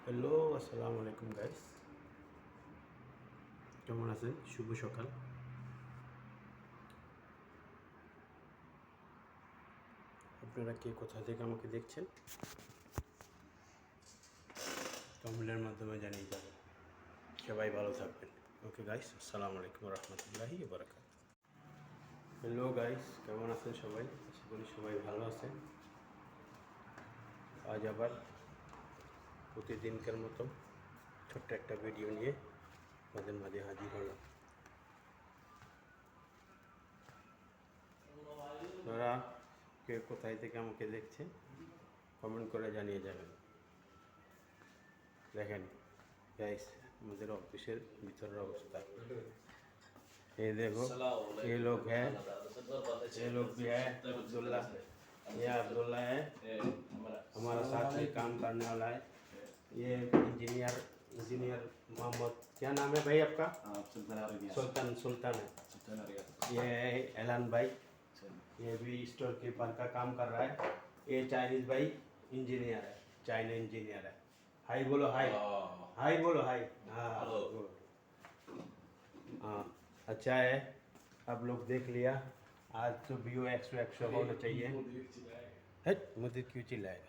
Hello, আসসালামু আলাইকুম guys. কেমন আছেন? শুভ সকাল। আপনারা কে কোথা থেকে আমাকে দেখছেন কমেন্টের মাধ্যমে জানিয়ে যাবেন। সবাই ভালো থাকবেন। ওকে গাইস, আসসালামু আলাইকুম রহমতুল্লাহি বারাকাত। হ্যালো গাইস, কেমন আছেন সবাই? আশা করি সবাই ভালো আছেন। আজ আবার প্রতিদিনকার মতো ছোট্ট একটা ভিডিও নিয়ে আপনাদের মাঝে হাজির হলাম। আপনারা কে কোথায় থেকে আমাকে দেখছেন কমেন্ট করে জানিয়ে যাবেন। দেখেন गाइस, আমাদের অফিসের ভিতরের অবস্থা। ये देखो, ये लोग हैं, ये लोग भी है अब्दुल्ला, ये अब्दुल्ला है हमारा साथ में काम करने वाला है। ये इंजीनियर इंजीनियर मोहम्मद, क्या नाम है भाई आपका? सुल्तान सुल्तान है। ये है एलान भाई, ये भी स्टोर कीपर का काम कर रहा है। ये चाइनीज भाई इंजीनियर है, चाइना इंजीनियर है। हाय बोलो, हाय हाय बोलो, हाय। हाँ हाँ, अच्छा है। आप लोग देख लिया। आज तो व्यू 100 होना चाहिए। है मुझे क्यों चिल्लाएगा?